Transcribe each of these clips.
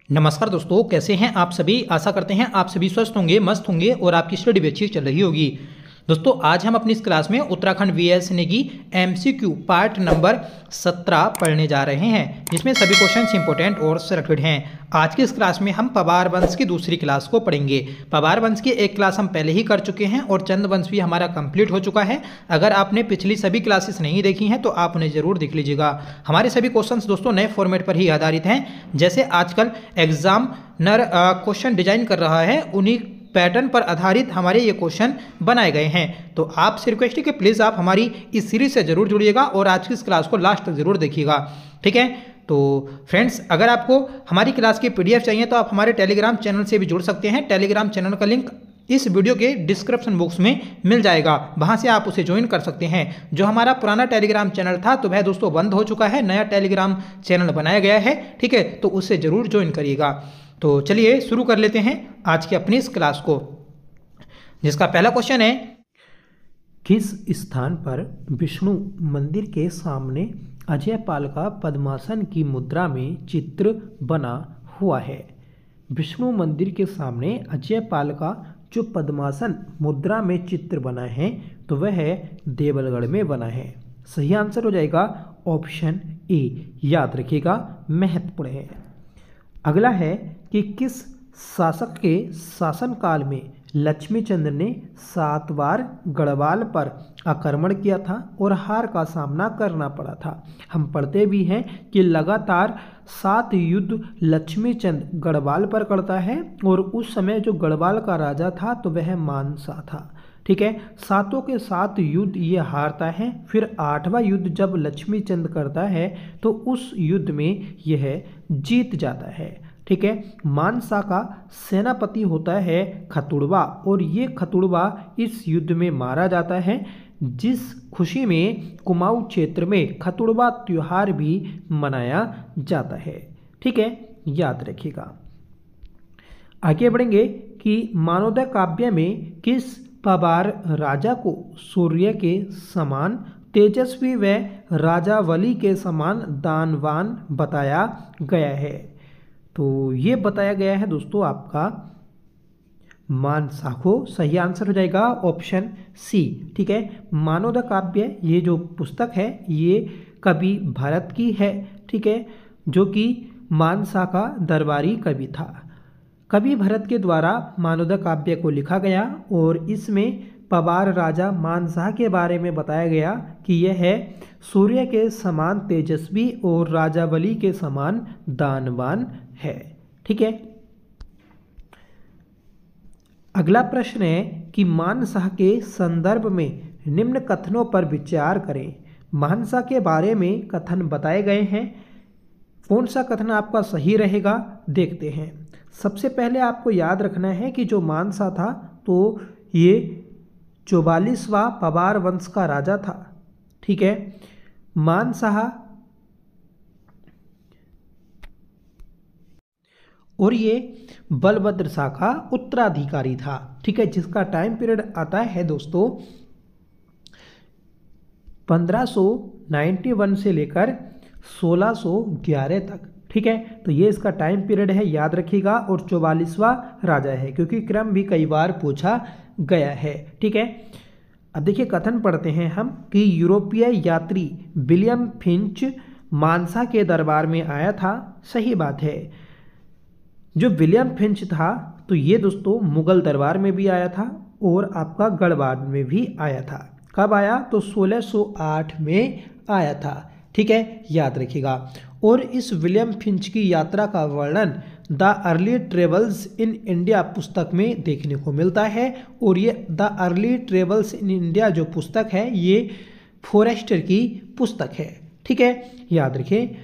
नमस्कार दोस्तों, कैसे हैं आप सभी। आशा करते हैं आप सभी स्वस्थ होंगे, मस्त होंगे और आपकी स्टडी भी अच्छी चल रही होगी। दोस्तों, आज हम अपनी इस क्लास में Uttarakhand VS Negi MCQ part number 17 पढ़ने जा रहे हैं, जिसमें सभी क्वेश्चंस इंपॉर्टेंट और सिलेक्टेड हैं। आज की इस क्लास में हम पवार वंश की दूसरी क्लास को पढ़ेंगे। पवार वंश की एक क्लास हम पहले ही कर चुके हैं और चंद वंश भी हमारा कंप्लीट हो चुका है। अगर आपने पिछली सभी क्लासेस नहीं देखी हैं तो आप उन्हें जरूर देख लीजिएगा। हमारे सभी क्वेश्चंस दोस्तों नए फॉर्मेट पर ही आधारित हैं। जैसे आजकल एग्जामिनर क्वेश्चन डिजाइन कर रहा है, उन्हीं पैटर्न पर आधारित हमारे ये क्वेश्चन बनाए गए हैं। तो आपसे रिक्वेस्ट है कि प्लीज़ आप हमारी इस सीरीज से जरूर जुड़िएगा और आज की इस क्लास को लास्ट तक जरूर देखिएगा, ठीक है। तो फ्रेंड्स, अगर आपको हमारी क्लास की पीडीएफ चाहिए तो आप हमारे टेलीग्राम चैनल से भी जुड़ सकते हैं। टेलीग्राम चैनल का लिंक इस वीडियो के डिस्क्रिप्शन बॉक्स में मिल जाएगा, वहां से आप उसे ज्वाइन कर सकते हैं। जो हमारा पुराना टेलीग्राम चैनल था तो वह दोस्तों बंद हो चुका है, नया टेलीग्राम चैनल बनाया गया है, ठीक है। तो उससे जरूर ज्वाइन करिएगा। तो चलिए शुरू कर लेते हैं आज की अपनी इस क्लास को, जिसका पहला क्वेश्चन है, किस स्थान पर विष्णु मंदिर के सामने अजयपाल का पद्मासन की मुद्रा में चित्र बना हुआ है। विष्णु मंदिर के सामने अजयपाल का जो पद्मासन मुद्रा में चित्र बना है तो वह देवलगढ़ में बना है। सही आंसर हो जाएगा ऑप्शन ए। याद रखिएगा, महत्वपूर्ण है। अगला है कि किस शासक के शासनकाल में लक्ष्मीचंद्र ने 7 बार गढ़वाल पर आक्रमण किया था और हार का सामना करना पड़ा था। हम पढ़ते भी हैं कि लगातार 7 युद्ध लक्ष्मीचंद्र गढ़वाल पर करता है और उस समय जो गढ़वाल का राजा था तो वह मानसा था, ठीक है। 7 के 7 युद्ध ये हारता है। फिर 8वां युद्ध जब लक्ष्मीचंद्र करता है तो उस युद्ध में यह जीत जाता है, ठीक है। मानसा का सेनापति होता है खतुड़वा और ये खतुड़वा इस युद्ध में मारा जाता है, जिस खुशी में कुमाऊं क्षेत्र में खतुड़वा त्योहार भी मनाया जाता है, ठीक है। याद रखिएगा। आगे बढ़ेंगे कि मानवोदय काव्य में किस पवार राजा को सूर्य के समान तेजस्वी व राजावली के समान दानवान बताया गया है। तो ये बताया गया है दोस्तों आपका मानसा को। सही आंसर हो जाएगा ऑप्शन सी, ठीक है। मानवोदय काव्य ये जो पुस्तक है ये कवि भरत की है, ठीक है, जो कि मानसा का दरबारी कवि था। कवि भरत के द्वारा मानवोदय काव्य को लिखा गया और इसमें पवार राजा मानसा के बारे में बताया गया कि यह है सूर्य के समान तेजस्वी और राजावली के समान दानवान है, ठीक है। अगला प्रश्न है कि मानसा के संदर्भ में निम्न कथनों पर विचार करें। मानसा के बारे में कथन बताए गए हैं, कौन सा कथन आपका सही रहेगा देखते हैं। सबसे पहले आपको याद रखना है कि जो मानसा था तो ये 44वां पवार वंश का राजा था, ठीक है। मानसा और ये बलभद्र शाह का उत्तराधिकारी था, ठीक है, जिसका टाइम पीरियड आता है दोस्तों 1591 से लेकर 1611 तक, ठीक है। तो ये इसका टाइम पीरियड है, याद रखिएगा। और 44वां राजा है, क्योंकि क्रम भी कई बार पूछा गया है, ठीक है। अब देखिए कथन पढ़ते हैं हम कि यूरोपीय यात्री विलियम फिंच मानसा के दरबार में आया था। सही बात है। जो विलियम फिंच था तो ये दोस्तों मुगल दरबार में भी आया था और आपका गढ़वाल में भी आया था। कब आया तो 1608 में आया था, ठीक है, याद रखिएगा। और इस विलियम फिंच की यात्रा का वर्णन the early travels in India पुस्तक में देखने को मिलता है। और ये the early travels in India जो पुस्तक है ये फॉरेस्टर की पुस्तक है, ठीक है, याद रखें।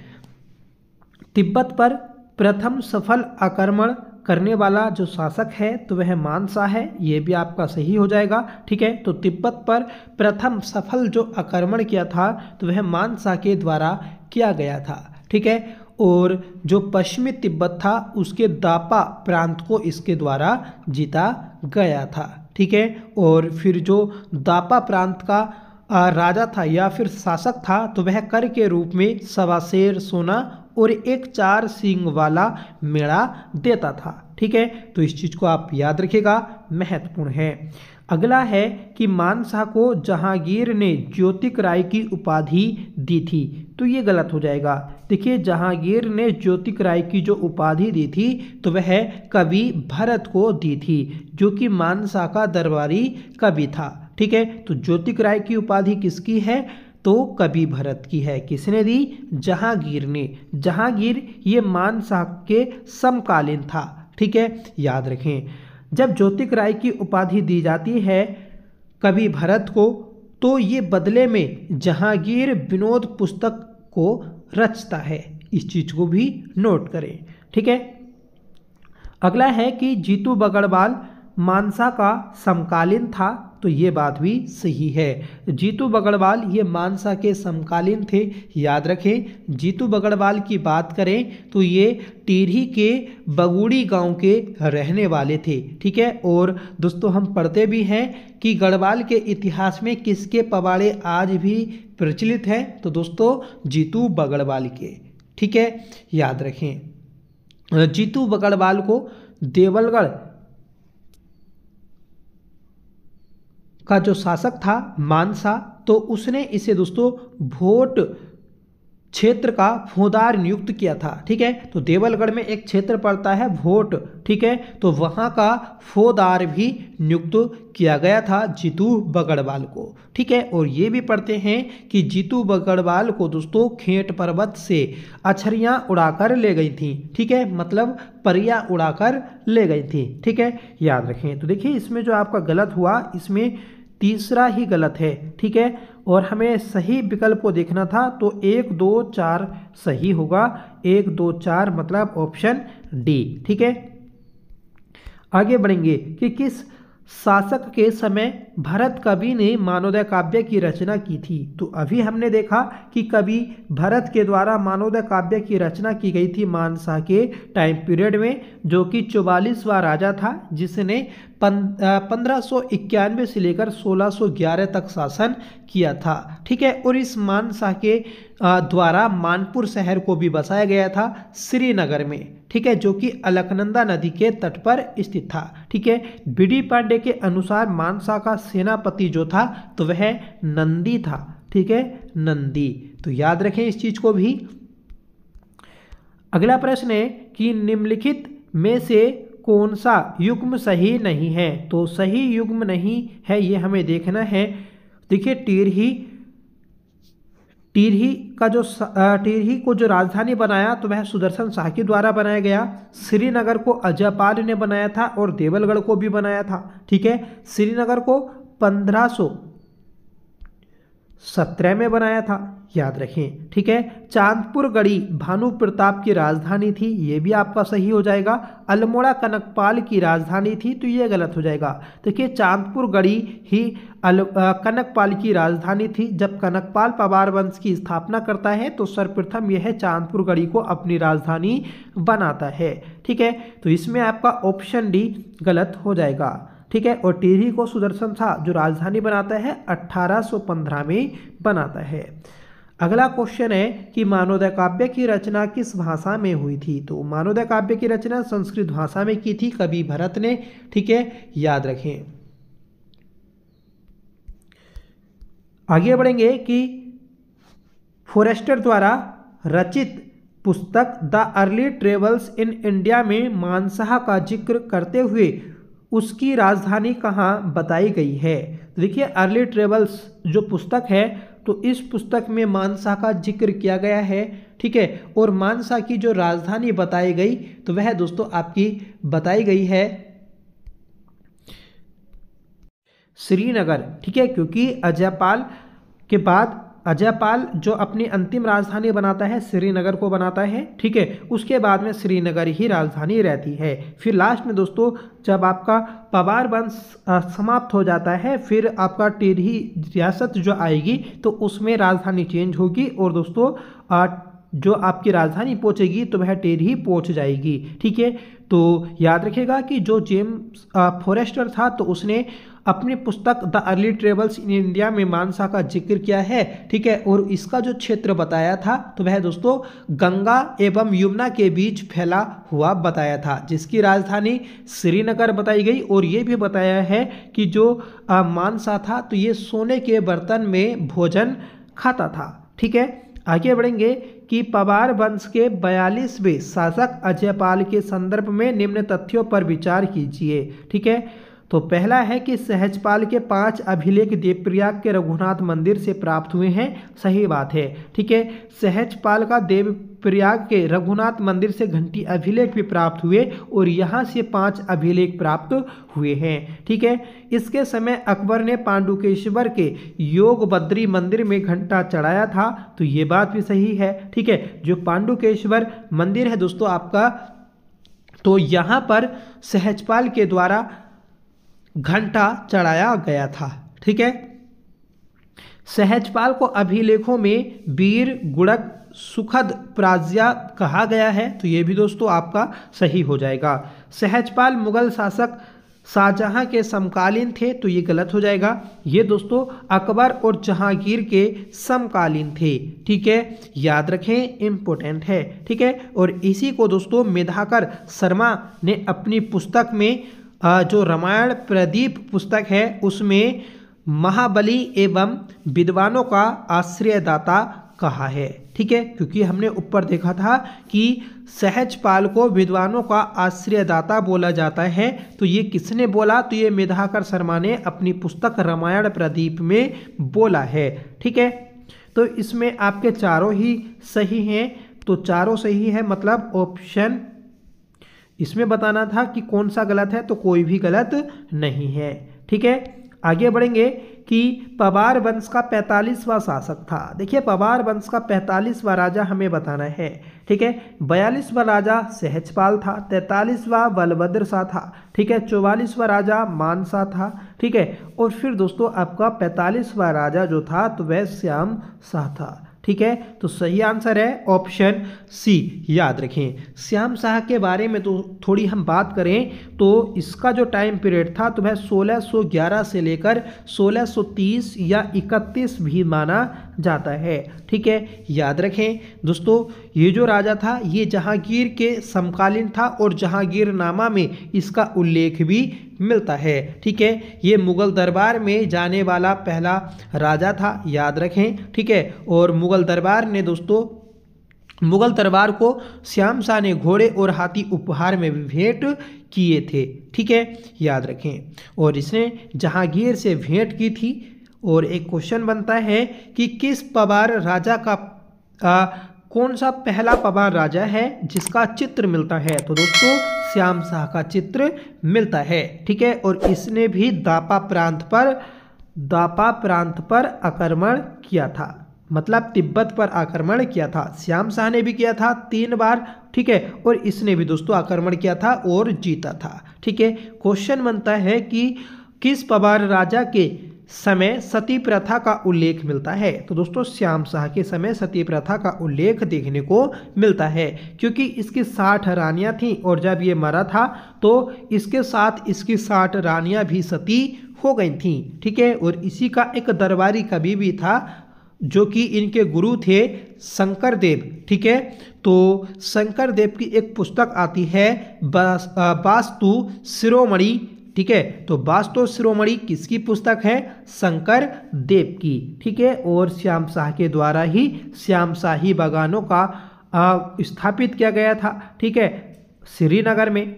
तिब्बत पर प्रथम सफल आक्रमण करने वाला जो शासक है तो वह मानसा है, ये भी आपका सही हो जाएगा, ठीक है। तो तिब्बत पर प्रथम सफल जो आक्रमण किया था तो वह मानसा के द्वारा किया गया था, ठीक है। और जो पश्चिमी तिब्बत था उसके दापा प्रांत को इसके द्वारा जीता गया था, ठीक है। और फिर जो दापा प्रांत का राजा था या फिर शासक था तो वह कर के रूप में 1.25 शेर सोना और एक 4 सींग वाला मेढ़ा देता था। ठीक है, तो इस चीज को आप याद रखिएगा, महत्वपूर्ण है। अगला है कि मानशाह को जहांगीर ने ज्योतिक राय की उपाधि दी थी, तो ये गलत हो जाएगा। देखिए, जहांगीर ने ज्योतिक राय की जो उपाधि दी थी तो वह कवि भरत को दी थी, जो कि मानशाह का दरबारी कवि था। ठीक है, तो ज्योतिक राय की उपाधि किसकी है? तो कवि भरत की है। किसने दी? जहांगीर ने। जहांगीर ये मानशाह के समकालीन था। ठीक है, याद रखें। जब ज्योतिक राय की उपाधि दी जाती है कवि भरत को, तो ये बदले में जहांगीर विनोद पुस्तक को रचता है। इस चीज को भी नोट करें। ठीक है, अगला है कि जीतू बगड़वाल मानसा का समकालीन था, तो ये बात भी सही है। जीतू बगड़वाल ये मानसा के समकालीन थे। याद रखें, जीतू बगड़वाल की बात करें तो ये टिहरी के बगुड़ी गांव के रहने वाले थे। ठीक है, और दोस्तों हम पढ़ते भी हैं कि गढ़वाल के इतिहास में किसके पवाड़े आज भी प्रचलित हैं, तो दोस्तों जीतू बगड़वाल के। ठीक है, याद रखें। जीतू बगड़वाल को देवलगढ़ का जो शासक था मानसा, तो उसने इसे दोस्तों भोट क्षेत्र का फौदार नियुक्त किया था। ठीक है, तो देवलगढ़ में एक क्षेत्र पड़ता है भोट। ठीक है, तो वहां का फौदार भी नियुक्त किया गया था जीतू बगड़वाल को। ठीक है, और ये भी पढ़ते हैं कि जीतू बगड़वाल को दोस्तों खेट पर्वत से अछरियां उड़ाकर ले गई थी। ठीक है, मतलब परियां उड़ाकर ले गई थी। ठीक है, याद रखें। तो देखिए, इसमें जो आपका गलत हुआ, इसमें तीसरा ही गलत है। ठीक है, और हमें सही विकल्प को देखना था, तो 1 2 4 सही होगा। 1 2 4 मतलब ऑप्शन डी। ठीक है, आगे बढ़ेंगे कि किस शासक के समय भरत कवि ने मानवोदय काव्य की रचना की थी। तो अभी हमने देखा कि कवि भरत के द्वारा मानवोदय काव्य की रचना की गई थी मानसा के टाइम पीरियड में, जो कि 44वां राजा था, जिसने 1591 से लेकर 1611 तक शासन किया था। ठीक है, और इस मानसा के द्वारा मानपुर शहर को भी बसाया गया था श्रीनगर में। ठीक है, जो कि अलकनंदा नदी के तट पर स्थित था। ठीक है, बी.डी. पांडे के अनुसार मानसा का सेनापति जो था तो वह नंदी था। ठीक है, नंदी, तो याद रखें इस चीज को भी। अगला प्रश्न है कि निम्नलिखित में से कौन सा युग्म सही नहीं है। तो सही युग्म नहीं है ये हमें देखना है। देखिए, टिहरी को जो राजधानी बनाया तो वह सुदर्शन शाह के द्वारा बनाया गया। श्रीनगर को अजयपाल ने बनाया था और देवलगढ़ को भी बनाया था। ठीक है, श्रीनगर को 1517 में बनाया था, याद रखें। ठीक है, चांदपुर गढ़ी भानु प्रताप की राजधानी थी, ये भी आपका सही हो जाएगा। अल्मोड़ा कनकपाल की राजधानी थी, तो ये गलत हो जाएगा। देखिए, चांदपुर गढ़ी ही कनकपाल की राजधानी थी। जब कनकपाल पवार वंश की स्थापना करता है तो सर्वप्रथम यह चांदपुर गढ़ी को अपनी राजधानी बनाता है। ठीक है, तो इसमें आपका ऑप्शन डी गलत हो जाएगा। ठीक है, और टिहरी को सुदर्शन शाह जो राजधानी बनाता है 1815 में बनाता है। अगला क्वेश्चन है कि मानवोदय काव्य की रचना किस भाषा में हुई थी। तो मानवोदय काव्य की रचना संस्कृत भाषा में की थी कवि भरत ने। ठीक है, याद रखें। आगे बढ़ेंगे कि फॉरेस्टर द्वारा रचित पुस्तक the early travels in India में मानसाह का जिक्र करते हुए उसकी राजधानी कहाँ बताई गई है। तो देखिए, अर्ली ट्रेवल्स जो पुस्तक है तो इस पुस्तक में मानसा का जिक्र किया गया है। ठीक है, और मानसा की जो राजधानी बताई गई तो वह दोस्तों आपकी बताई गई है श्रीनगर। ठीक है, क्योंकि अजयपाल के बाद अजयपाल जो अपनी अंतिम राजधानी बनाता है श्रीनगर को बनाता है। ठीक है, उसके बाद में श्रीनगर ही राजधानी रहती है। फिर लास्ट में दोस्तों जब आपका पवार वंश समाप्त हो जाता है, फिर आपका टिहरी रियासत जो आएगी तो उसमें राजधानी चेंज होगी और दोस्तों जो आपकी राजधानी पहुंचेगी तो वह टिहरी पहुंच जाएगी। ठीक है, तो याद रखिएगा कि जो जेम्स फॉरेस्टर था तो उसने अपनी पुस्तक the early travels in India में मानसा का जिक्र किया है, ठीक है। और इसका जो क्षेत्र बताया था तो वह दोस्तों गंगा एवं यमुना के बीच फैला हुआ बताया था, जिसकी राजधानी श्रीनगर बताई गई। और ये भी बताया है कि जो मानसा था तो ये सोने के बर्तन में भोजन खाता था, ठीक है। आगे बढ़ेंगे कि पवार वंश के 42वें शासक अजयपाल के संदर्भ में निम्न तथ्यों पर विचार कीजिए, ठीक है। तो पहला है कि सहजपाल के 5 अभिलेख देवप्रयाग के रघुनाथ मंदिर से प्राप्त हुए हैं, सही बात है, ठीक है। सहजपाल का देवप्रयाग के रघुनाथ मंदिर से घंटी अभिलेख भी प्राप्त हुए और यहाँ से 5 अभिलेख प्राप्त हुए हैं, ठीक है। इसके समय अकबर ने पांडुकेश्वर के योग बद्री मंदिर में घंटा चढ़ाया था, तो ये बात भी सही है, ठीक है। जो पांडुकेश्वर मंदिर है दोस्तों आपका, तो यहाँ पर सहजपाल के द्वारा घंटा चढ़ाया गया था, ठीक है। सहजपाल को अभिलेखों में वीर गुड़क सुखद प्राज्ञा कहा गया है, तो ये भी दोस्तों आपका सही हो जाएगा। सहजपाल मुगल शासक शाहजहां के समकालीन थे, तो ये गलत हो जाएगा। ये दोस्तों अकबर और जहांगीर के समकालीन थे, ठीक है, याद रखें, इंपॉर्टेंट है, ठीक है। और इसी को दोस्तों मेधाकर शर्मा ने अपनी पुस्तक में जो रामायण प्रदीप पुस्तक है उसमें महाबली एवं विद्वानों का आश्रयदाता कहा है, ठीक है। क्योंकि हमने ऊपर देखा था कि सहजपाल को विद्वानों का आश्रयदाता बोला जाता है, तो ये किसने बोला, तो ये मेधाकर शर्मा ने अपनी पुस्तक रामायण प्रदीप में बोला है, ठीक है। तो इसमें आपके चारों ही सही हैं, तो चारों सही है, मतलब ऑप्शन इसमें बताना था कि कौन सा गलत है, तो कोई भी गलत नहीं है, ठीक है। आगे बढ़ेंगे कि पवार वंश का 45वां शासक था। देखिए पवार वंश का 45वां राजा हमें बताना है, ठीक है। 42वां राजा सहजपाल था, 43वां बलभद्र शाह था, ठीक है। 44वां राजा मानसा था, ठीक है। और फिर दोस्तों आपका 45वां राजा जो था तो वह श्याम शाह था, ठीक है। तो सही आंसर है ऑप्शन सी, याद रखें। श्याम शाह के बारे में तो थोड़ी हम बात करें तो इसका जो टाइम पीरियड था तो वह 1611 से लेकर 1630 या 31 भी माना जाता है, ठीक है, याद रखें। दोस्तों ये जो राजा था ये जहांगीर के समकालीन था और जहांगीरनामा में इसका उल्लेख भी मिलता है, ठीक है। ये मुगल दरबार में जाने वाला पहला राजा था, याद रखें, ठीक है। और मुगल दरबार ने दोस्तों मुगल दरबार को श्याम शाह ने घोड़े और हाथी उपहार में भी भेंट किए थे, ठीक है, याद रखें। और इसने जहांगीर से भेंट की थी। और एक क्वेश्चन बनता है कि किस पवार राजा का कौन सा पहला पवार राजा है जिसका चित्र मिलता है, तो दोस्तों श्याम शाह का चित्र मिलता है, ठीक है। और इसने भी दापा प्रांत पर आक्रमण किया था, मतलब तिब्बत पर आक्रमण किया था। श्याम शाह ने भी किया था 3 बार, ठीक है। और इसने भी दोस्तों आक्रमण किया था और जीता था, ठीक है। क्वेश्चन बनता है कि किस पवार राजा के समय सती प्रथा का उल्लेख मिलता है, तो दोस्तों श्याम शाह के समय सती प्रथा का उल्लेख देखने को मिलता है, क्योंकि इसकी 60 रानियां थीं और जब ये मरा था तो इसके साथ इसकी 60 रानियां भी सती हो गई थीं, ठीक है। और इसी का एक दरबारी कवि भी था जो कि इनके गुरु थे शंकर देव, ठीक है। तो शंकर देव की एक पुस्तक आती है वास्तु शिरोमणि, ठीक है। तो वास्तु शिरोमणि किसकी पुस्तक है, शंकर देव की, ठीक है। और श्याम शाह के द्वारा ही श्याम शाही बागानों का स्थापित किया गया था, ठीक है, श्रीनगर में।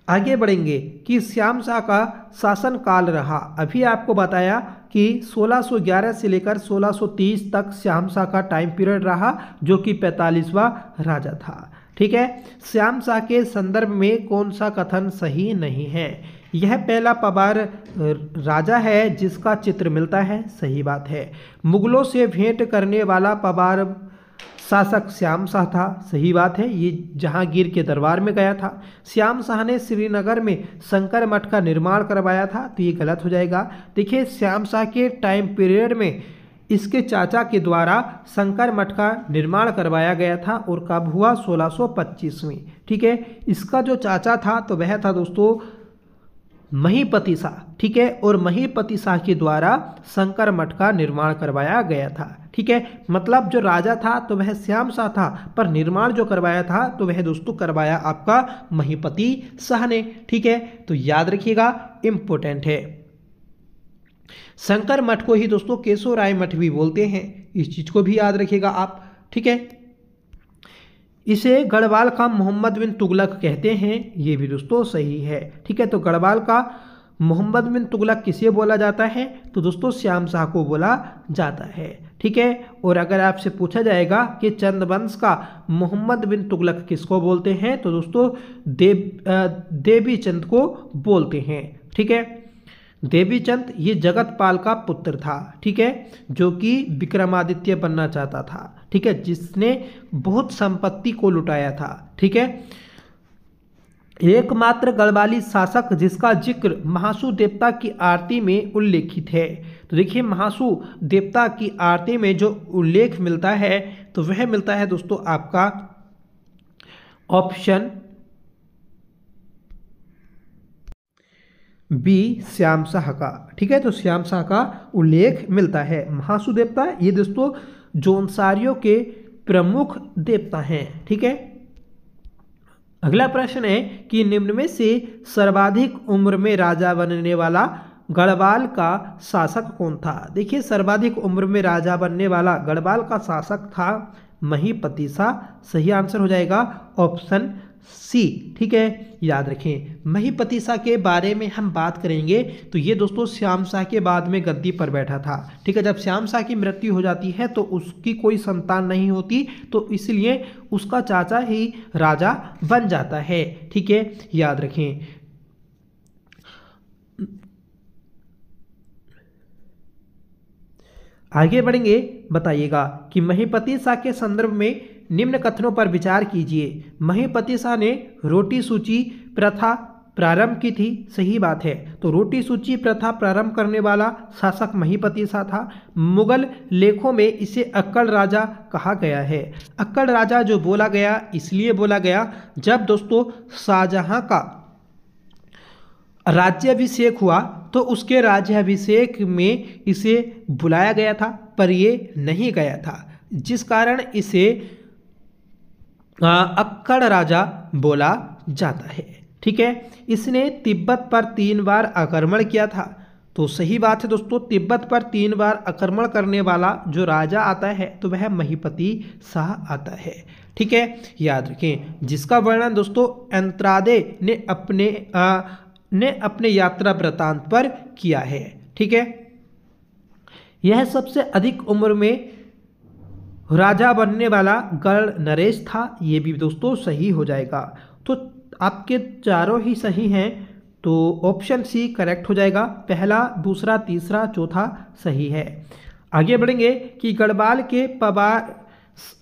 आगे बढ़ेंगे कि श्याम शाह का शासन काल रहा। अभी आपको बताया कि 1611 से लेकर 1630 तक श्याम शाह का टाइम पीरियड रहा, जो कि 45वां राजा था, ठीक है। श्याम शाह के संदर्भ में कौन सा कथन सही नहीं है, यह पहला पवार राजा है जिसका चित्र मिलता है, सही बात है। मुगलों से भेंट करने वाला पवार शासक श्याम शाह था, सही बात है, ये जहांगीर के दरबार में गया था। श्याम शाह ने श्रीनगर में शंकर मठ का निर्माण करवाया था, तो ये गलत हो जाएगा। देखिए श्याम शाह के टाइम पीरियड में इसके चाचा के द्वारा शंकर मठ का निर्माण करवाया गया था, और कब हुआ, 1625 में, ठीक है। इसका जो चाचा था तो वह था दोस्तों महीपति शाह, ठीक है, और महीपति शाह के द्वारा शंकर मठ का निर्माण करवाया गया था, ठीक है। मतलब जो राजा था तो वह श्याम शाह था, पर निर्माण जो करवाया था तो वह दोस्तों करवाया आपका महीपति शाह ने, ठीक है। तो याद रखिएगा, इंपॉर्टेंट है। शंकर मठ को ही दोस्तों केशवराय मठ भी बोलते हैं, इस चीज को भी याद रखिएगा आप, ठीक है। इसे गढ़वाल का मोहम्मद बिन तुगलक कहते हैं, ये भी दोस्तों सही है, ठीक है। तो गढ़वाल का मोहम्मद बिन तुगलक किसे बोला जाता है? तो दोस्तों श्याम शाह को बोला जाता है, ठीक है। और अगर आपसे पूछा जाएगा कि चंदवंश का मोहम्मद बिन तुगलक किसको बोलते हैं, तो दोस्तों देवी चंद को बोलते हैं, ठीक है। देवीचंद ये जगतपाल का पुत्र था, ठीक है, जो कि विक्रमादित्य बनना चाहता था, ठीक है, जिसने बहुत संपत्ति को लुटाया था, ठीक है। एकमात्र गढ़वाली शासक जिसका जिक्र महासू देवता की आरती में उल्लेखित है। तो देखिए, महासू देवता की आरती में जो उल्लेख मिलता है तो वह मिलता है दोस्तों आपका ऑप्शन बी, श्याम शाह का, ठीक है। तो श्याम शाह का उल्लेख मिलता है। महासू देवता ये दोस्तों जौनसारियों के प्रमुख देवता हैं, ठीक है। अगला प्रश्न है कि निम्न में से सर्वाधिक उम्र में राजा बनने वाला गढ़वाल का शासक कौन था? देखिए, सर्वाधिक उम्र में राजा बनने वाला गढ़वाल का शासक था महीपति शाह। सही आंसर हो जाएगा ऑप्शन सी, ठीक है। याद रखें, महीपति शाह के बारे में हम बात करेंगे तो ये दोस्तों श्याम शाह के बाद में गद्दी पर बैठा था, ठीक है। जब श्याम शाह की मृत्यु हो जाती है तो उसकी कोई संतान नहीं होती, तो इसलिए उसका चाचा ही राजा बन जाता है, ठीक है। याद रखें। आगे बढ़ेंगे, बताइएगा कि महीपति शाह के संदर्भ में निम्न कथनों पर विचार कीजिए। महीपति शाह ने रोटी सूची प्रथा प्रारंभ की थी, सही बात है। तो रोटी सूची प्रथा प्रारंभ करने वाला शासक महीपति शाह था। मुगल लेखों में इसे अक्कड़ राजा कहा गया है। अक्कड़ राजा जो बोला गया इसलिए बोला गया जब दोस्तों शाहजहां का राज्याभिषेक हुआ तो उसके राज्याभिषेक में इसे बुलाया गया था, पर ये नहीं गया था, जिस कारण इसे अक्कड़ राजा बोला जाता है, ठीक है। इसने तिब्बत पर 3 बार आक्रमण किया था। तो सही बात है दोस्तों, तिब्बत पर 3 बार आक्रमण करने वाला जो राजा आता है तो वह महीपति शाह आता है, ठीक है। याद रखें, जिसका वर्णन दोस्तों अंतरादे ने अपने यात्रा वृतांत पर किया है, ठीक है। यह सबसे अधिक उम्र में राजा बनने वाला गढ़ नरेश था, ये भी दोस्तों सही हो जाएगा। तो आपके चारों ही सही हैं, तो ऑप्शन सी करेक्ट हो जाएगा। पहला, दूसरा, तीसरा, चौथा सही है। आगे बढ़ेंगे कि गढ़वाल के पवार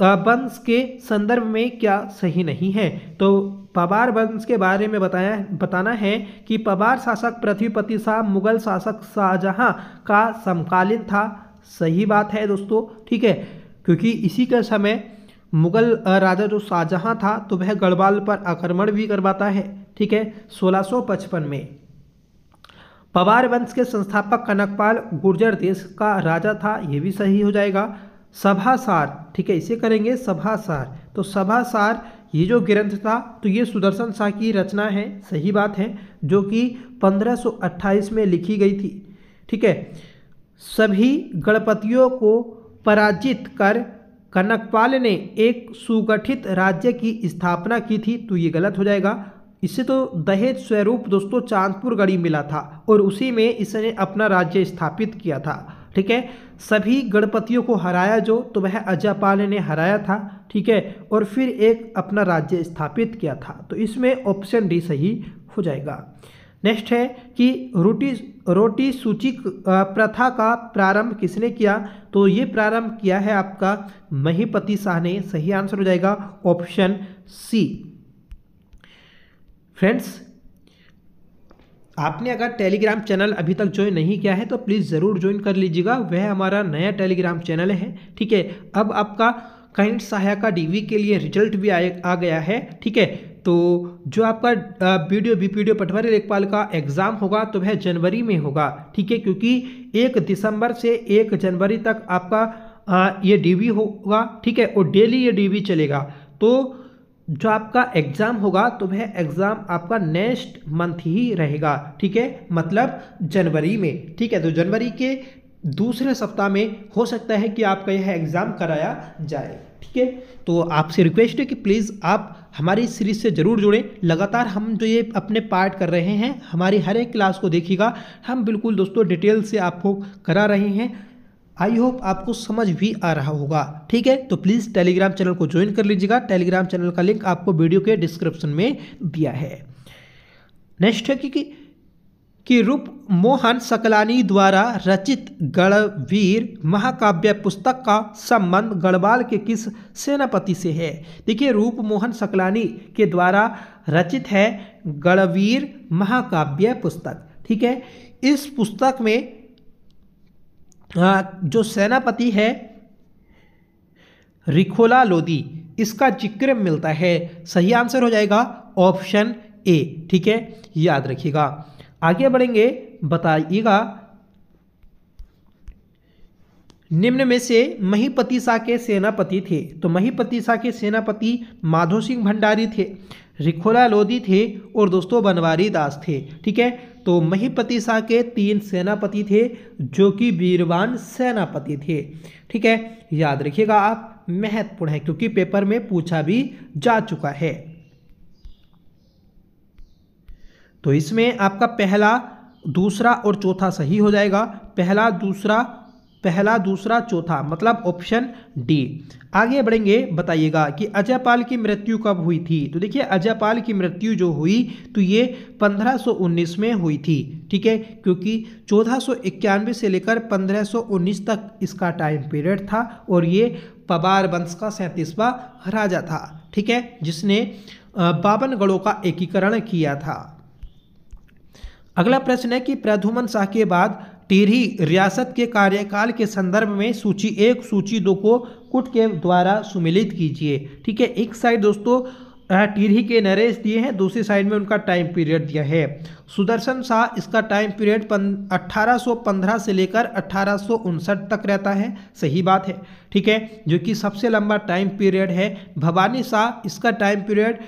वंश के संदर्भ में क्या सही नहीं है। तो पवार वंश के बारे में बताना है कि पवार शासक पृथ्वीपति शाह मुगल शासक शाहजहां का समकालीन था। सही बात है दोस्तों, ठीक है, क्योंकि इसी के समय मुगल राजा जो शाहजहां था तो वह गढ़वाल पर आक्रमण भी करवाता है, ठीक है, 1655 में। पवार वंश के संस्थापक कनकपाल गुर्जर देश का राजा था, ये भी सही हो जाएगा। सभासार, ठीक है, इसे करेंगे सभासार। तो सभासार ये जो ग्रंथ था तो ये सुदर्शन शाह की रचना है, सही बात है, जो कि 1528 में लिखी गई थी, ठीक है। सभी गणपतियों को पराजित कर कनकपाल ने एक सुगठित राज्य की स्थापना की थी, तो ये गलत हो जाएगा। इससे तो दहेज स्वरूप दोस्तों चांदपुर गढ़ी मिला था और उसी में इसने अपना राज्य स्थापित किया था, ठीक है। सभी गणपतियों को हराया जो, तो वह अजयपाल ने हराया था, ठीक है, और फिर एक अपना राज्य स्थापित किया था। तो इसमें ऑप्शन डी सही हो जाएगा। नेक्स्ट है कि रोटी सूची प्रथा का प्रारंभ किसने किया? तो ये प्रारंभ किया है आपका महीपति शाह ने। सही आंसर हो जाएगा ऑप्शन सी। फ्रेंड्स, आपने अगर टेलीग्राम चैनल अभी तक ज्वाइन नहीं किया है तो प्लीज़ ज़रूर ज्वाइन कर लीजिएगा, वह हमारा नया टेलीग्राम चैनल है, ठीक है। अब आपका काइंड सहायिका डीवी के लिए रिजल्ट भी आ गया है, ठीक है। तो जो आपका बीपीडीओ पटवारी लेखपाल का एग्ज़ाम होगा तो वह जनवरी में होगा, ठीक है, क्योंकि 1 दिसंबर से 1 जनवरी तक आपका ये डीवी होगा, ठीक है, और डेली ये डीवी चलेगा। तो जो आपका एग्ज़ाम होगा तो वह एग्ज़ाम आपका नेक्स्ट मंथ ही रहेगा, ठीक है, मतलब जनवरी में, ठीक है। तो जनवरी के दूसरे सप्ताह में हो सकता है कि आपका यह एग्ज़ाम कराया जाए, ठीक है। तो आपसे रिक्वेस्ट है कि प्लीज़ आप हमारी इस सीरीज से ज़रूर जुड़ें। लगातार हम जो ये अपने पार्ट कर रहे हैं, हमारी हर एक क्लास को देखिएगा, हम बिल्कुल दोस्तों डिटेल से आपको करा रहे हैं। आई होप आपको समझ भी आ रहा होगा, ठीक है। तो प्लीज़ टेलीग्राम चैनल को ज्वाइन कर लीजिएगा। टेलीग्राम चैनल का लिंक आपको वीडियो के डिस्क्रिप्शन में दिया है। नेक्स्ट है कि रूप मोहन सकलानी द्वारा रचित गढ़वीर महाकाव्य पुस्तक का संबंध गढ़वाल के किस सेनापति से है। देखिए, रूप मोहन सकलानी के द्वारा रचित है गढ़वीर महाकाव्य पुस्तक, ठीक है। इस पुस्तक में जो सेनापति है रिखोला लोदी, इसका जिक्र मिलता है। सही आंसर हो जाएगा ऑप्शन ए, ठीक है, याद रखिएगा। आगे बढ़ेंगे, बताइएगा निम्न में से महिपतिसा के सेनापति थे। तो महिपतिसा के सेनापति माधो सिंह भंडारी थे, रिखोला लोदी थे और दोस्तों बनवारी दास थे, ठीक है। तो महिपतिसा के 3 सेनापति थे जो कि वीरवान सेनापति थे, ठीक है, याद रखिएगा आप, महत्वपूर्ण है क्योंकि पेपर में पूछा भी जा चुका है। तो इसमें आपका पहला, दूसरा और चौथा सही हो जाएगा। पहला दूसरा चौथा मतलब ऑप्शन डी। आगे बढ़ेंगे, बताइएगा कि अजयपाल की मृत्यु कब हुई थी। तो देखिए, अजयपाल की मृत्यु जो हुई तो ये 1519 में हुई थी, ठीक है, क्योंकि 1491 से लेकर 1519 तक इसका टाइम पीरियड था और ये पवार वंश का 37वां राजा था, ठीक है, जिसने 52 गढ़ों का एकीकरण किया था। अगला प्रश्न है कि प्रद्युम्न शाह के बाद टिहरी रियासत के कार्यकाल के संदर्भ में सूची 1 सूची 2 को कुट के द्वारा सुमेलित कीजिए, ठीक है। एक साइड दोस्तों टिहरी के नरेश दिए हैं, दूसरी साइड में उनका टाइम पीरियड दिया है। सुदर्शन शाह, इसका टाइम पीरियड 1815 से लेकर 1859 तक रहता है, सही बात है, ठीक है, जो कि सबसे लंबा टाइम पीरियड है। भवानी शाह, इसका टाइम पीरियड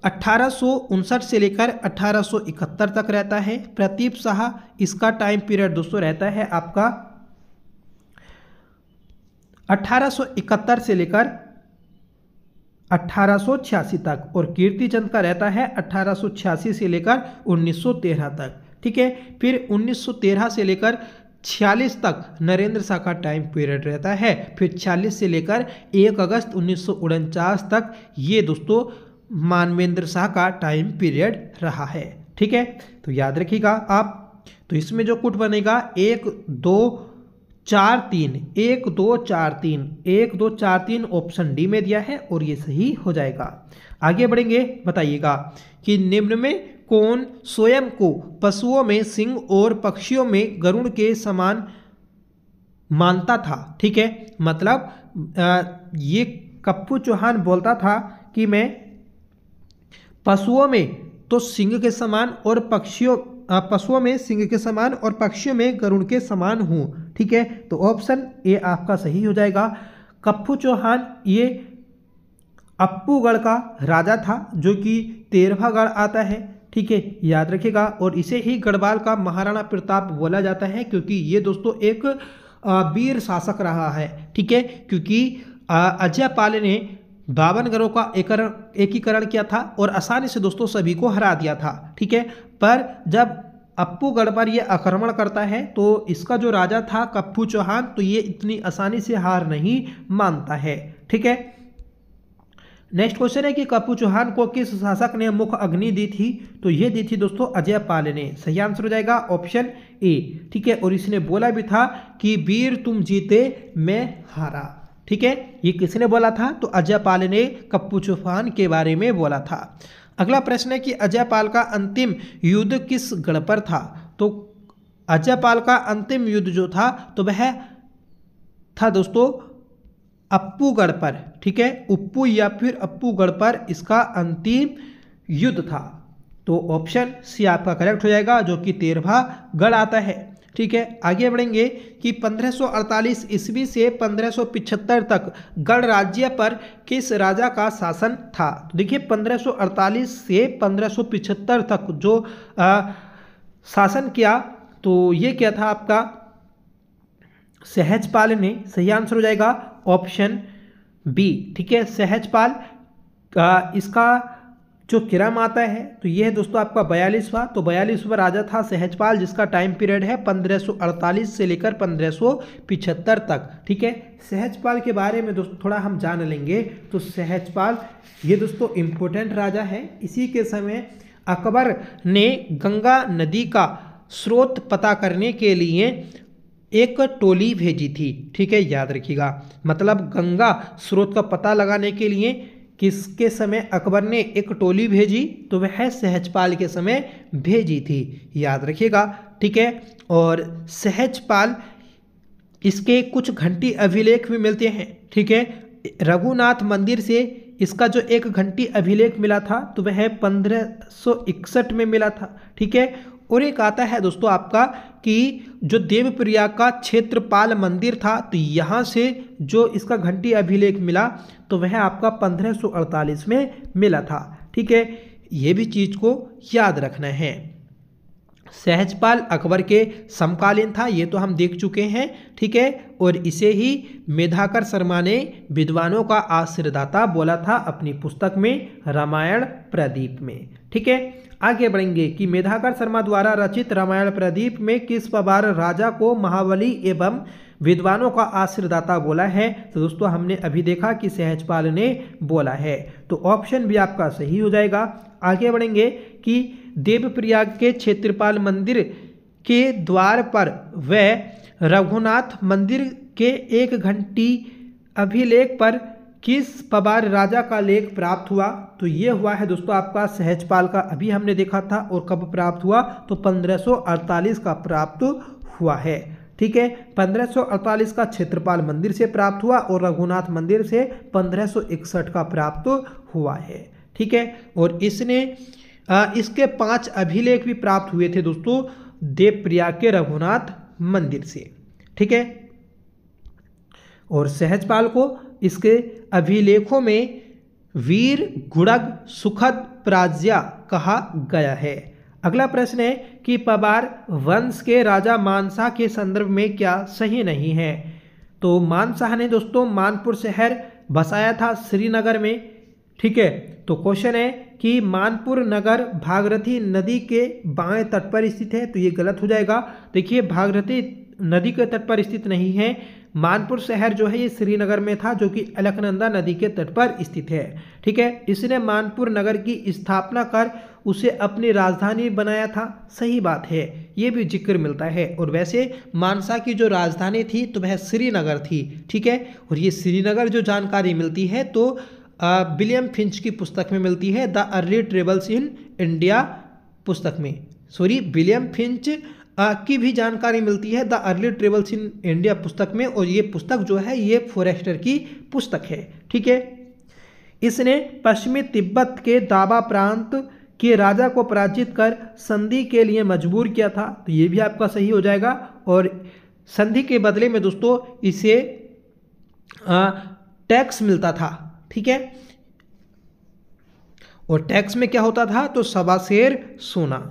1859 से लेकर 1871 तक रहता है। प्रतीप शाह, इसका टाइम पीरियड दोस्तों रहता है आपका 1871 से लेकर 1886 तक, और कीर्तिचंद का रहता है 1886 से लेकर 1913 तक, ठीक है। फिर 1913 से लेकर 46 तक नरेंद्र शाह का टाइम पीरियड रहता है। फिर 46 से लेकर 1 अगस्त 1949 तक ये दोस्तों मानवेंद्र शाह का टाइम पीरियड रहा है, ठीक है। तो याद रखिएगा आप। तो इसमें जो कुट बनेगा 1 2 4 3 1 2 4 3 1 2 4 3 ऑप्शन डी में दिया है और ये सही हो जाएगा। आगे बढ़ेंगे, बताइएगा कि निम्न में कौन स्वयं को पशुओं में सिंह और पक्षियों में गरुड़ के समान मानता था, ठीक है। मतलब ये कप्पू चौहान बोलता था कि मैं पशुओं में तो सिंह के समान और पशुओं में सिंह के समान और पक्षियों में गरुड़ के समान हूँ, ठीक है। तो ऑप्शन ए आपका सही हो जाएगा। कप्पू चौहान ये अप्पूगढ़ का राजा था जो कि 13वां गढ़ आता है, ठीक है, याद रखिएगा। और इसे ही गढ़वाल का महाराणा प्रताप बोला जाता है क्योंकि ये दोस्तों एक वीर शासक रहा है, ठीक है, क्योंकि अजयपाल ने 52 गढ़ों का एकीकरण किया था और आसानी से दोस्तों सभी को हरा दिया था, ठीक है। पर जब अप्पूगढ़ पर ये आक्रमण करता है तो इसका जो राजा था कप्पू चौहान, तो ये इतनी आसानी से हार नहीं मानता है, ठीक है। नेक्स्ट क्वेश्चन है कि कप्पू चौहान को किस शासक ने मुख अग्नि दी थी। तो ये दी थी दोस्तों अजयपाल ने, सही आंसर हो जाएगा ऑप्शन ए, ठीक है। और इसने बोला भी था कि वीर तुम जीते मैं हारा, ठीक है। ये किसने बोला था? तो अजयपाल ने कप्पू चौहान के बारे में बोला था। अगला प्रश्न है कि अजयपाल का अंतिम युद्ध किस गढ़ पर था। तो अजयपाल का अंतिम युद्ध जो था तो वह था दोस्तों अप्पूगढ़ पर, ठीक है, उप्पू या फिर अप्पूगढ़ पर इसका अंतिम युद्ध था। तो ऑप्शन सी आपका करेक्ट हो जाएगा, जो कि 13वां गढ़ आता है। ठीक है, आगे बढ़ेंगे कि 1548 ईस्वी से 1575 तक गढ़ राज्य पर किस राजा का शासन था। तो देखिए 1548 से 1575 तक जो शासन किया, तो ये क्या था आपका सहजपाल ने। सही आंसर हो जाएगा ऑप्शन बी। ठीक है, सहजपाल इसका जो क्रम आता है तो ये है दोस्तों आपका 42वां। तो 42वां राजा था सहजपाल, जिसका टाइम पीरियड है 1548 से लेकर 1575 तक। ठीक है, सहजपाल के बारे में दोस्तों थोड़ा हम जान लेंगे। तो सहजपाल ये दोस्तों इम्पोर्टेंट राजा है। इसी के समय अकबर ने गंगा नदी का स्रोत पता करने के लिए एक टोली भेजी थी। ठीक है, याद रखिएगा, मतलब गंगा स्रोत का पता लगाने के लिए किसके समय अकबर ने एक टोली भेजी, तो वह सहजपाल के समय भेजी थी, याद रखिएगा। ठीक है, और सहजपाल इसके कुछ घंटी अभिलेख भी मिलते हैं। ठीक है, रघुनाथ मंदिर से इसका जो एक घंटी अभिलेख मिला था तो वह 1561 में मिला था। ठीक है, और एक आता है दोस्तों आपका कि जो देवप्रयाग का क्षेत्रपाल मंदिर था, तो यहाँ से जो इसका घंटी अभिलेख मिला तो वह आपका 1548 में मिला था। ठीक है, ये भी चीज को याद रखना है। सहजपाल अकबर के समकालीन था, ये तो हम देख चुके हैं। ठीक है, और इसे ही मेधाकर शर्मा ने विद्वानों का आश्रयदाता बोला था अपनी पुस्तक में रामायण प्रदीप में। ठीक है, आगे बढ़ेंगे कि मेधाकर शर्मा द्वारा रचित रामायण प्रदीप में किस प्रकार राजा को महाबली एवं विद्वानों का आश्रयदाता बोला है। तो दोस्तों हमने अभी देखा कि सहजपाल ने बोला है, तो ऑप्शन भी आपका सही हो जाएगा। आगे बढ़ेंगे कि देवप्रयाग के क्षेत्रपाल मंदिर के द्वार पर वह रघुनाथ मंदिर के एक घंटी अभिलेख पर किस पवार राजा का लेख प्राप्त हुआ। तो ये हुआ है दोस्तों आपका सहजपाल का, अभी हमने देखा था, और कब प्राप्त हुआ तो 1548 का प्राप्त हुआ है। ठीक है, 1548 का क्षेत्रपाल मंदिर से प्राप्त हुआ और रघुनाथ मंदिर से 1561 का प्राप्त हुआ है। ठीक है, और इसने इसके 5 अभिलेख भी प्राप्त हुए थे दोस्तों देवप्रयाग के रघुनाथ मंदिर से। ठीक है, और सहजपाल को इसके अभिलेखों में वीर गुड़ग सुखद प्राज्या कहा गया है। अगला प्रश्न है कि पवार वंश के राजा मानशाह के संदर्भ में क्या सही नहीं है। तो मानशाह ने दोस्तों मानपुर शहर बसाया था श्रीनगर में। ठीक है, तो क्वेश्चन है कि मानपुर नगर भागीरथी नदी के बाएं तट पर स्थित है, तो ये गलत हो जाएगा। देखिए भागीरथी नदी के तट पर स्थित नहीं है, मानपुर शहर जो है ये श्रीनगर में था, जो कि अलकनंदा नदी के तट पर स्थित है। ठीक है, इसने मानपुर नगर की स्थापना कर उसे अपनी राजधानी बनाया था। सही बात है, ये भी जिक्र मिलता है। और वैसे मानसा की जो राजधानी थी तो वह श्रीनगर थी। ठीक है, और ये श्रीनगर जो जानकारी मिलती है तो विलियम फिंच की पुस्तक में मिलती है, the early travels in India पुस्तक में। सॉरी, विलियम फिंच की भी जानकारी मिलती है the early travels in India पुस्तक में, और ये पुस्तक जो है ये फॉरेस्टर की पुस्तक है। ठीक है, इसने पश्चिमी तिब्बत के दाबा प्रांत के राजा को पराजित कर संधि के लिए मजबूर किया था, तो ये भी आपका सही हो जाएगा। और संधि के बदले में दोस्तों इसे टैक्स मिलता था। ठीक है, और टैक्स में क्या होता था तो सवा शेर सोना।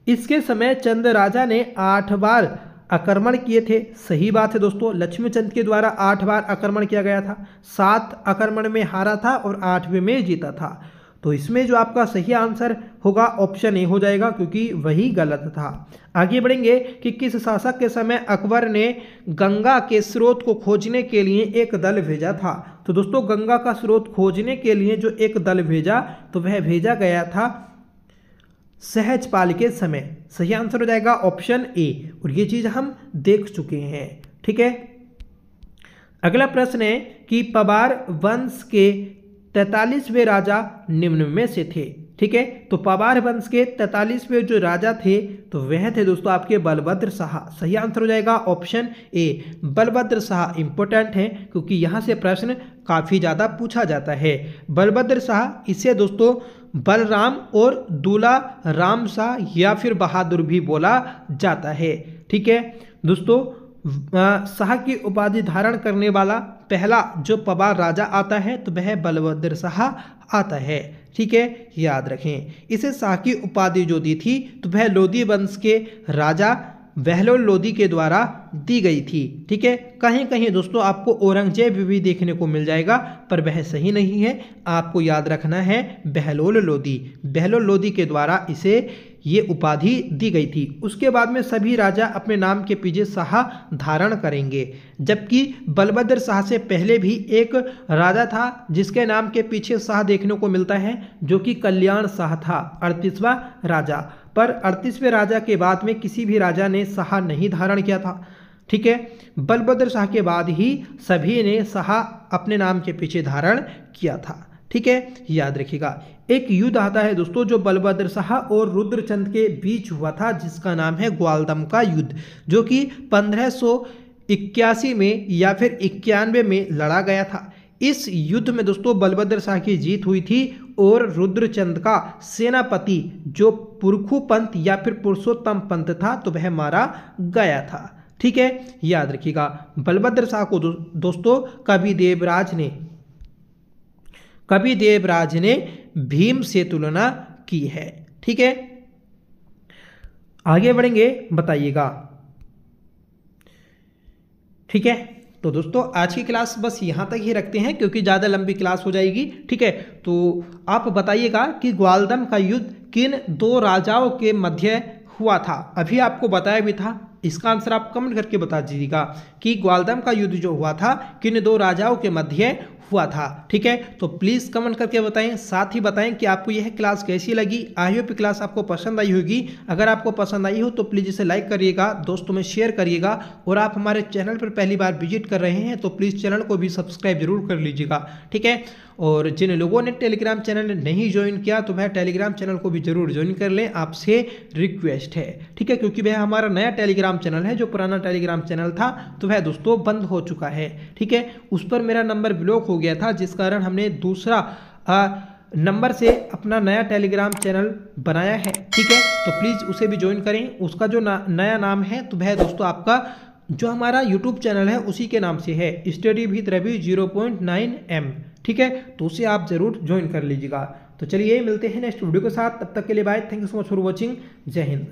इसके समय चंद राजा ने 8 बार आक्रमण किए थे। सही बात है दोस्तों, लक्ष्मीचंद के द्वारा 8 बार आक्रमण किया गया था, 7 आक्रमण में हारा था और 8वें में जीता था। तो इसमें जो आपका सही आंसर होगा ऑप्शन ए हो जाएगा, क्योंकि वही गलत था। आगे बढ़ेंगे कि किस शासक के समय अकबर ने गंगा के स्रोत को खोजने के लिए एक दल भेजा था। तो दोस्तों गंगा का स्रोत खोजने के लिए जो एक दल भेजा तो वह भेजा गया था सहजपाल के समय। सही आंसर हो जाएगा ऑप्शन ए, और ये चीज हम देख चुके हैं। ठीक है, अगला प्रश्न है कि पवार वंश के 43वें राजा निम्न में से थे। ठीक है। तो पवार वंश के 43वें जो राजा थे तो वह थे दोस्तों आपके बलभद्र शाह। सही आंसर हो जाएगा option A Balbhadra Shah. Important है क्योंकि यहाँ से प्रश्न काफ़ी ज़्यादा पूछा जाता है। बलभद्र शाह, इसे दोस्तों बलराम और दूल्हा राम शाह या फिर बहादुर भी बोला जाता है। ठीक है दोस्तों, शाह की उपाधि धारण करने वाला पहला जो पवार राजा आता है तो वह बलभद्र शाह आता है। ठीक है, याद रखें। इसे शाह की उपाधि जो दी थी तो वह लोधी वंश के राजा बहलोल लोधी के द्वारा दी गई थी। ठीक है, कहीं कहीं दोस्तों आपको औरंगजेब भी देखने को मिल जाएगा पर वह सही नहीं है। आपको याद रखना है बहलोल लोधी। बहलोल लोधी के द्वारा इसे ये उपाधि दी गई थी। उसके बाद में सभी राजा अपने नाम के पीछे शाह धारण करेंगे, जबकि बलभद्र शाह से पहले भी एक राजा था जिसके नाम के पीछे शाह देखने को मिलता है, जो कि कल्याण शाह था, 38वां राजा। पर 38वें राजा के बाद में किसी भी राजा ने शाह नहीं धारण किया था। ठीक है, बलभद्र शाह के बाद ही सभी ने शाह अपने नाम के पीछे धारण किया था। ठीक है, याद रखिएगा। एक युद्ध आता है दोस्तों जो बलभद्र शाह और रुद्रचंद के बीच हुआ था, जिसका नाम है ग्वालदम का युद्ध, जो कि 1581 में या फिर 91 में लड़ा गया था। इस युद्ध में दोस्तों बलभद्र शाह की जीत हुई थी और रुद्रचंद का सेनापति जो पुरखू पंत या फिर पुरुषोत्तम पंत था तो वह मारा गया था। ठीक है, याद रखिएगा। बलभद्र शाह को दोस्तों कवि देवराज ने भीम से तुलना की है। ठीक है, आगे बढ़ेंगे, बताइएगा। ठीक है, तो दोस्तों आज की क्लास बस यहाँ तक ही रखते हैं क्योंकि ज़्यादा लंबी क्लास हो जाएगी। ठीक है, तो आप बताइएगा कि ग्वालदम का युद्ध किन दो राजाओं के मध्य हुआ था। अभी आपको बताया भी था, इसका आंसर आप कमेंट करके बता दीजिएगा कि ग्वालदम का युद्ध जो हुआ था किन दो राजाओं के मध्य हुआ था। ठीक है, तो प्लीज़ कमेंट करके बताएं, साथ ही बताएं कि आपको यह क्लास कैसी लगी। आई होप क्लास आपको पसंद आई होगी। अगर आपको पसंद आई हो तो प्लीज़ इसे लाइक करिएगा, दोस्तों में शेयर करिएगा, और आप हमारे चैनल पर पहली बार विजिट कर रहे हैं तो प्लीज़ चैनल को भी सब्सक्राइब जरूर कर लीजिएगा। ठीक है, और जिन लोगों ने टेलीग्राम चैनल नहीं ज्वाइन किया तो वह टेलीग्राम चैनल को भी जरूर ज्वाइन कर लें, आपसे रिक्वेस्ट है। ठीक है, क्योंकि वह हमारा नया टेलीग्राम चैनल है, जो पुराना टेलीग्राम चैनल था तो वह दोस्तों बंद हो चुका है। ठीक है, उस पर मेरा नंबर ब्लॉक हो गया था, जिस कारण हमने दूसरा नंबर से अपना नया टेलीग्राम चैनल बनाया है। ठीक है, तो प्लीज़ उसे भी ज्वाइन करें। उसका जो नया नाम है तो वह दोस्तों आपका जो हमारा यूट्यूब चैनल है उसी के नाम से है, स्टडी विद रवि 0.9M। ठीक है, तो उसे आप जरूर ज्वाइन कर लीजिएगा। तो चलिए मिलते हैं नेक्स्ट वीडियो के साथ, तब तक के लिए bye. Thank you so much for watching. जय हिंद।